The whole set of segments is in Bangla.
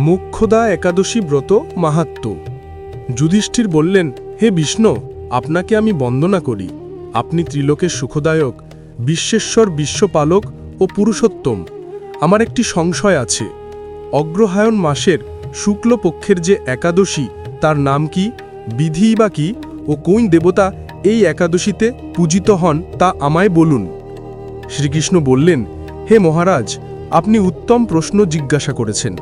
মোক্ষদা একাদশী ব্রত মাহাত্ম্য। যুধিষ্ঠির বললেন, হে বিষ্ণু, আপনাকে আমি বন্দনা করি। আপনি ত্রিলোকের সুখদায়ক, বিশ্বেশ্বর, বিশ্বপালক ও পুরুষোত্তম। আমার একটি সংশয় আছে। অগ্রহায়ণ মাসের শুক্লপক্ষের যে একাদশী, তার নাম কি, বিধিই বা কি, ও কোন দেবতা এই একাদশীতে পূজিত হন তা আমায় বলুন। শ্রীকৃষ্ণ বললেন, হে মহারাজ, আপনি উত্তম প্রশ্ন জিজ্ঞাসা করেছেন,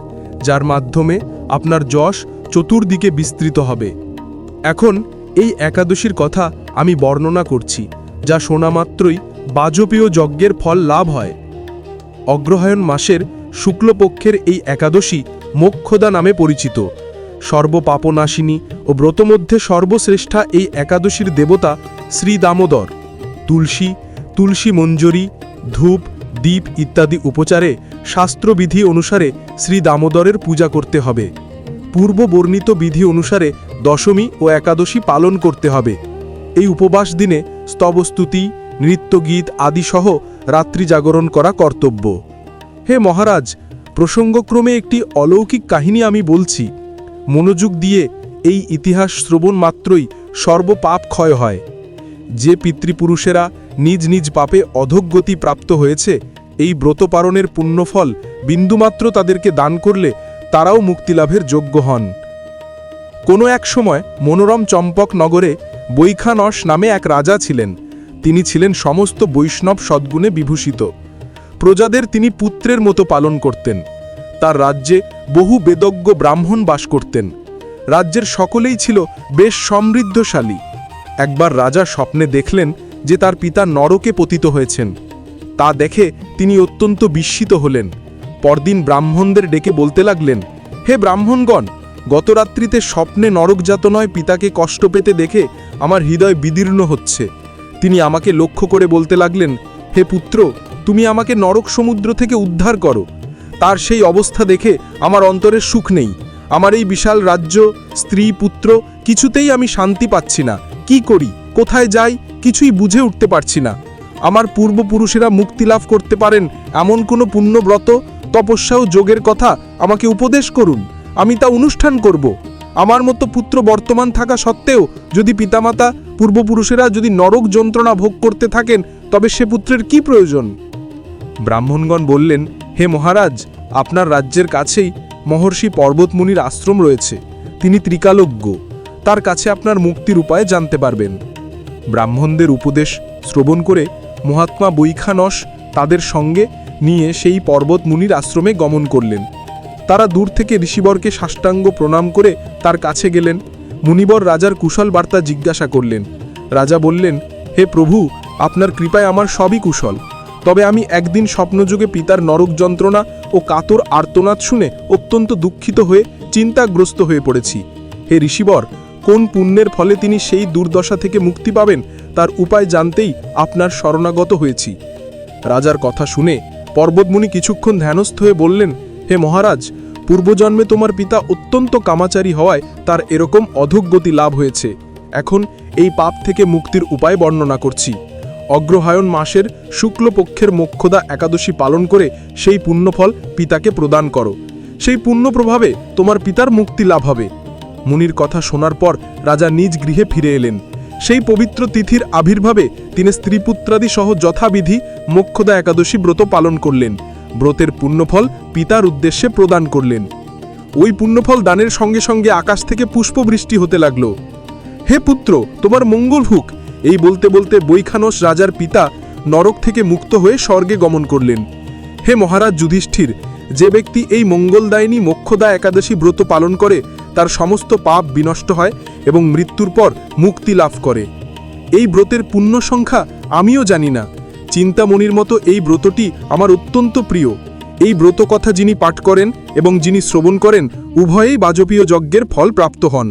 যার মাধ্যমে আপনার যশ চতুর্দিকে বিস্তৃত হবে। এখন এই একাদশীর কথা আমি বর্ণনা করছি, যা শোনা মাত্রই বাজপেয় যজ্ঞের ফল লাভ হয়। অগ্রহায়ণ মাসের শুক্লপক্ষের এই একাদশী মোক্ষদা নামে পরিচিত। সর্বপাপনাশিনী ও ব্রতমধ্যে সর্বশ্রেষ্ঠা এই একাদশীর দেবতা শ্রী দামোদর। তুলসী মঞ্জরি, ধূপ, দীপ ইত্যাদি উপচারে শাস্ত্রবিধি অনুসারে শ্রী দামোদরের পূজা করতে হবে। পূর্ব বর্ণিত বিধি অনুসারে দশমী ও একাদশী পালন করতে হবে। এই উপবাস দিনে স্তবস্তুতি, নৃত্যগীত আদিসহ রাত্রি জাগরণ করা কর্তব্য। হে মহারাজ, প্রসঙ্গক্রমে একটি অলৌকিক কাহিনী আমি বলছি। মনোযোগ দিয়ে এই ইতিহাস শ্রবণ মাত্রই সর্বপাপ ক্ষয় হয়। যে পিতৃপুরুষেরা নিজ নিজ পাপে অধোগতি প্রাপ্ত হয়েছে, এই ব্রত পালনের পুণ্যফল বিন্দুমাত্র তাদেরকে দান করলে তারাও মুক্তিলাভের যোগ্য হন। কোনো এক সময় মনোরম চম্পক নগরে বৈখানস নামে এক রাজা ছিলেন। তিনি ছিলেন সমস্ত বৈষ্ণব সদ্গুণে বিভূষিত। প্রজাদের তিনি পুত্রের মতো পালন করতেন। তার রাজ্যে বহু বেদজ্ঞ ব্রাহ্মণ বাস করতেন। রাজ্যের সকলেই ছিল বেশ সমৃদ্ধশালী। একবার রাজা স্বপ্নে দেখলেন যে তার পিতা নরকে পতিত হয়েছেন। তা দেখে তিনি অত্যন্ত বিস্মিত হলেন। পরদিন ব্রাহ্মণদের ডেকে বলতে লাগলেন, হে ব্রাহ্মণগণ, গত রাত্রিতে স্বপ্নে নরকযাতনায় পিতাকে কষ্ট পেতে দেখে আমার হৃদয় বিদীর্ণ হচ্ছে। তিনি আমাকে লক্ষ্য করে বলতে লাগলেন, হে পুত্র, তুমি আমাকে নরক সমুদ্র থেকে উদ্ধার করো। তার সেই অবস্থা দেখে আমার অন্তরের সুখ নেই। আমার এই বিশাল রাজ্য, স্ত্রী, পুত্র, কিছুতেই আমি শান্তি পাচ্ছি না। কি করি, কোথায় যাই, কিছুই বুঝে উঠতে পারছি না। আমার পূর্বপুরুষেরা মুক্তি লাভ করতে পারেন এমন কোনো পুণ্যব্রত, তপস্যা ও যোগের কথা আমাকে উপদেশ করুন। আমি তা অনুষ্ঠান করব। আমার মতো পুত্র বর্তমান থাকা সত্ত্বেও যদি পিতামাতা, পূর্বপুরুষেরা যদি নরক যন্ত্রণা ভোগ করতে থাকেন, তবে সে পুত্রের কি প্রয়োজন? ব্রাহ্মণগণ বললেন, হে মহারাজ, আপনার রাজ্যের কাছেই মহর্ষি পর্বতমুনির আশ্রম রয়েছে। তিনি ত্রিকালজ্ঞ। তার কাছে আপনার মুক্তির উপায় জানতে পারবেন। ব্রাহ্মণদের উপদেশ শ্রবণ করে মহাত্মা বৈখানস তাদের সঙ্গে নিয়ে সেই পর্বতমুনির আশ্রমে গমন করলেন। তারা দূর থেকে ঋষিবরকে সাষ্টাঙ্গ প্রণাম করে তার কাছে গেলেন। মুনিবর রাজার কুশল বার্তা জিজ্ঞাসা করলেন। রাজা বললেন, হে প্রভু, আপনার কৃপায় আমার সবই কুশল। তবে আমি একদিন স্বপ্নযোগে পিতার নরক যন্ত্রণা ও কাতর আর্তনাদ শুনে অত্যন্ত দুঃখিত হয়ে চিন্তাগ্রস্ত হয়ে পড়েছি। হে ঋষিবর, কোন পুণ্যের ফলে তিনি সেই দুর্দশা থেকে মুক্তি পাবেন তার উপায় জানতেই আপনার শরণাগত হয়েছি। রাজার কথা শুনে পর্বতমুনি কিছুক্ষণ ধ্যানস্থ হয়ে বললেন, হে মহারাজ, পূর্বজন্মে তোমার পিতা অত্যন্ত কামাচারী হওয়ায় তার এরকম অধোগতি লাভ হয়েছে। এখন এই পাপ থেকে মুক্তির উপায় বর্ণনা করছি। অগ্রহায়ণ মাসের শুক্লপক্ষের মোক্ষদা একাদশী পালন করে সেই পুণ্যফল পিতাকে প্রদান করো। সেই পুণ্য প্রভাবে তোমার পিতার মুক্তি লাভ হবে। মুনির কথা শোনার পর রাজা নিজ গৃহে ফিরে এলেন। সেই পবিত্র তিথির আবির্ভাবে তিনি স্ত্রীপুত্রাদি সহ যথাবিধি মোক্ষদা একাদশী ব্রত পালন করলেন। ব্রতের পুণ্যফল পিতার উদ্দেশ্যে প্রদান করলেন। ওই পুণ্যফল দানের সঙ্গে সঙ্গে আকাশ থেকে পুষ্পবৃষ্টি হতে লাগল। হে পুত্র, তোমার মঙ্গল হোক, এই বলতে বলতে বৈখানস রাজার পিতা নরক থেকে মুক্ত হয়ে স্বর্গে গমন করলেন। হে মহারাজ যুধিষ্ঠির, যে ব্যক্তি এই মঙ্গলদায়িনী মোক্ষদা একাদশী ব্রত পালন করে তার সমস্ত পাপ বিনষ্ট হয় এবং মৃত্যুর পর মুক্তি লাভ করে। এই ব্রতের পুণ্য সংখ্যা আমিও জানি না। চিন্তামণির মতো এই ব্রতটি আমার অত্যন্ত প্রিয়। এই ব্রত কথা যিনি পাঠ করেন এবং যিনি শ্রবণ করেন, উভয়েই বাজপেয় যজ্ঞের ফল প্রাপ্ত হন।